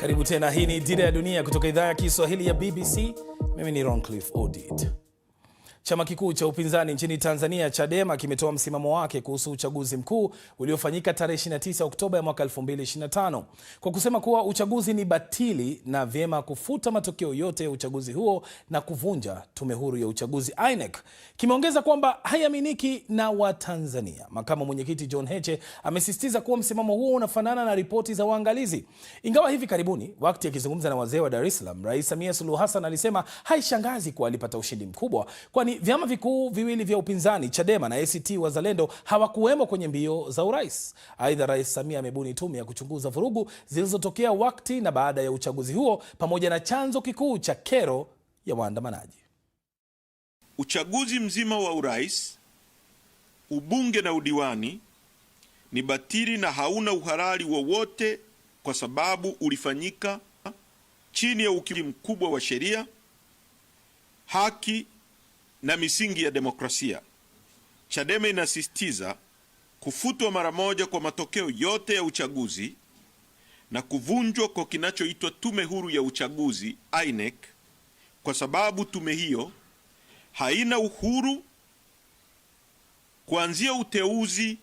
Karibu tena, hii ni Dira ya Dunia kutoka idhaa ya Kiswahili ya BBC. Mimi ni Roncliffe Odit. Chama kikuu cha upinzani nchini Tanzania, Chadema, kimetoa msimamo wake kuhusu uchaguzi mkuu uliofanyika tarehe 29 Oktoba ya mwaka 2025 kwa kusema kuwa uchaguzi ni batili na vyema kufuta matokeo yote ya uchaguzi huo na kuvunja tume huru ya uchaguzi INEC. Kimeongeza kwamba haiaminiki na Watanzania. Makamu mwenyekiti John Heche amesisitiza kuwa msimamo huo unafanana na ripoti za waangalizi. Ingawa hivi karibuni, wakati akizungumza na wazee wa Dar es Salaam, Rais Samia Suluhu Hassan alisema haishangazi kuwa alipata ushindi mkubwa, kwani vyama vikuu viwili vya upinzani, Chadema na ACT Wazalendo, hawakuwemo kwenye mbio za urais. Aidha, Rais Samia amebuni tume ya kuchunguza vurugu zilizotokea wakati na baada ya uchaguzi huo, pamoja na chanzo kikuu cha kero ya waandamanaji. Uchaguzi mzima wa urais, ubunge na udiwani ni batili na hauna uhalali wowote kwa sababu ulifanyika chini ya ukiukaji mkubwa wa sheria, haki na misingi ya demokrasia. Chadema inasisitiza kufutwa mara moja kwa matokeo yote ya uchaguzi na kuvunjwa kwa kinachoitwa tume huru ya uchaguzi INEC, kwa sababu tume hiyo haina uhuru kuanzia uteuzi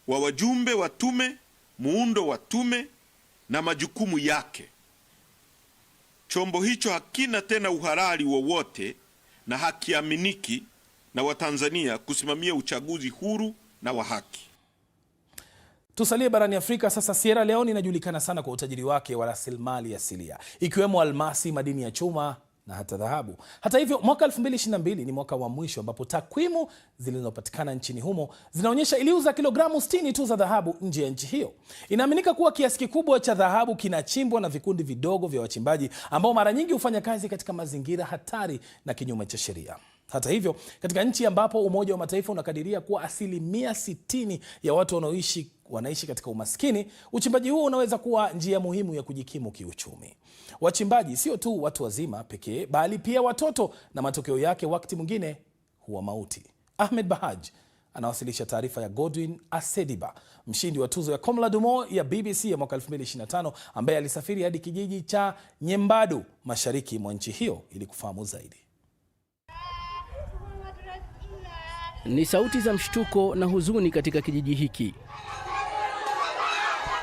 wa wajumbe wa tume, muundo wa tume na majukumu yake. Chombo hicho hakina tena uhalali wowote na hakiaminiki na Watanzania kusimamia uchaguzi huru na wa haki. Tusalie barani Afrika sasa. Sierra Leone inajulikana sana kwa utajiri wake wa rasilimali asilia, ikiwemo almasi, madini ya chuma na hata dhahabu. Hata hivyo, mwaka 2022 ni mwaka wa mwisho ambapo takwimu zilizopatikana nchini humo zinaonyesha iliuza kilogramu 60 tu za dhahabu nje ya nchi hiyo. Inaaminika kuwa kiasi kikubwa cha dhahabu kinachimbwa na vikundi vidogo vya wachimbaji ambao mara nyingi hufanya kazi katika mazingira hatari na kinyume cha sheria. Hata hivyo, katika nchi ambapo Umoja wa Mataifa unakadiria kuwa 60% ya watu wanaishi katika umaskini, uchimbaji huo unaweza kuwa njia muhimu ya kujikimu kiuchumi. Wachimbaji sio tu watu wazima pekee, bali pia watoto, na matokeo yake wakati mwingine huwa mauti. Ahmed Bahaj anawasilisha taarifa ya Godwin Asediba, mshindi wa tuzo ya Komla Dumo ya BBC ya mwaka 2025, ambaye alisafiri hadi kijiji cha Nyembadu mashariki mwa nchi hiyo ili kufahamu zaidi. Ni sauti za mshtuko na huzuni katika kijiji hiki.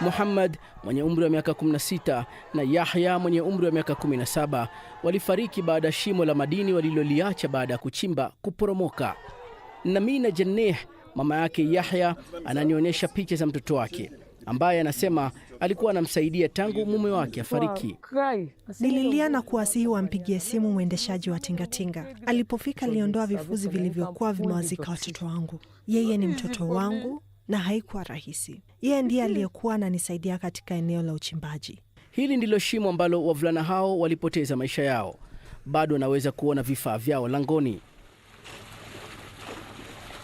Muhammad mwenye umri wa miaka 16 na Yahya mwenye umri wa miaka 17 walifariki baada ya shimo la madini waliloliacha baada ya kuchimba kuporomoka. Namina Janneh, mama yake Yahya, ananionyesha picha za mtoto wake ambaye anasema alikuwa anamsaidia tangu mume wake afariki. Nililia na kuwasihi wampigie simu mwendeshaji wa tingatinga. Alipofika aliondoa vifuzi vilivyokuwa vimewazika watoto wangu. Yeye ni mtoto wangu na haikuwa rahisi. Yeye ndiye aliyekuwa ananisaidia katika eneo la uchimbaji. Hili ndilo shimo ambalo wavulana hao walipoteza maisha yao. Bado naweza kuona vifaa vyao langoni.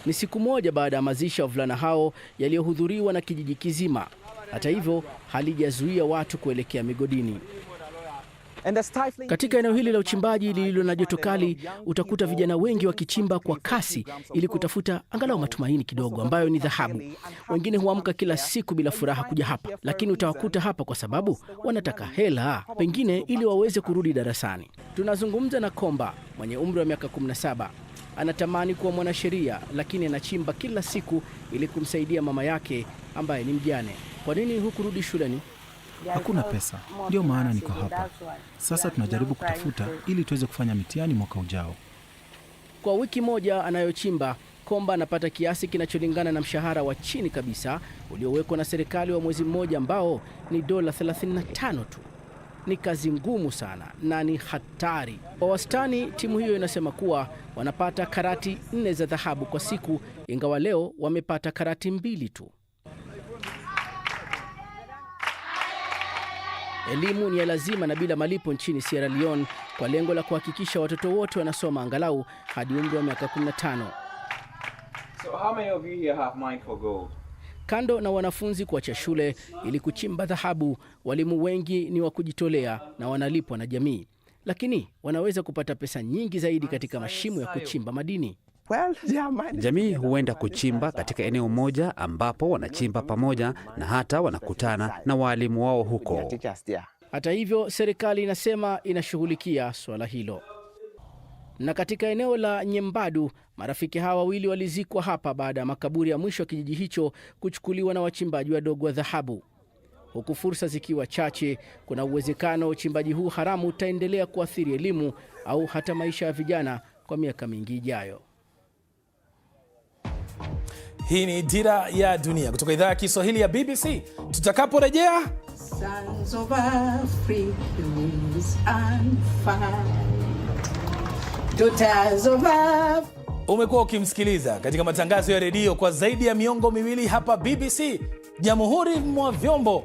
Ni siku moja baada ya mazishi ya wavulana hao yaliyohudhuriwa na kijiji kizima. Hata hivyo, halijazuia watu kuelekea migodini. Katika eneo hili la uchimbaji lililo na joto kali, utakuta vijana wengi wakichimba kwa kasi ili kutafuta angalau matumaini kidogo ambayo ni dhahabu. Wengine huamka kila siku bila furaha kuja hapa, lakini utawakuta hapa kwa sababu wanataka hela, pengine ili waweze kurudi darasani. Tunazungumza na Komba mwenye umri wa miaka 17. Anatamani kuwa mwanasheria, lakini anachimba kila siku ili kumsaidia mama yake ambaye ni mjane. Kwa nini hukurudi shuleni? Hakuna pesa, ndio maana niko hapa. Sasa tunajaribu kutafuta ili tuweze kufanya mitihani mwaka ujao. Kwa wiki moja anayochimba, Komba anapata kiasi kinacholingana na mshahara wa chini kabisa uliowekwa na serikali wa mwezi mmoja, ambao ni dola 35 tu. Ni kazi ngumu sana na ni hatari. Kwa wastani, timu hiyo inasema kuwa wanapata karati 4 za dhahabu kwa siku, ingawa leo wamepata karati 2 tu. Elimu ni ya lazima na bila malipo nchini Sierra Leone kwa lengo la kuhakikisha watoto wote wanasoma angalau hadi umri wa miaka 15. So how many of you here have mind for gold? Kando na wanafunzi kuacha shule ili kuchimba dhahabu, walimu wengi ni wa kujitolea na wanalipwa na jamii. Lakini wanaweza kupata pesa nyingi zaidi katika mashimo ya kuchimba madini. Jamii huenda kuchimba katika eneo moja ambapo wanachimba pamoja na hata wanakutana na walimu wao huko. Hata hivyo, serikali inasema inashughulikia swala hilo. Na katika eneo la Nyembadu, marafiki hawa wawili walizikwa hapa baada ya makaburi ya mwisho ya kijiji hicho kuchukuliwa na wachimbaji wadogo wa dhahabu. Huku fursa zikiwa chache, kuna uwezekano uchimbaji huu haramu utaendelea kuathiri elimu au hata maisha ya vijana kwa miaka mingi ijayo. Hii ni Dira ya Dunia kutoka idhaa ya Kiswahili ya BBC. Tutakaporejea, umekuwa ukimsikiliza katika matangazo ya redio kwa zaidi ya miongo miwili hapa BBC, jamhuri mwa vyombo.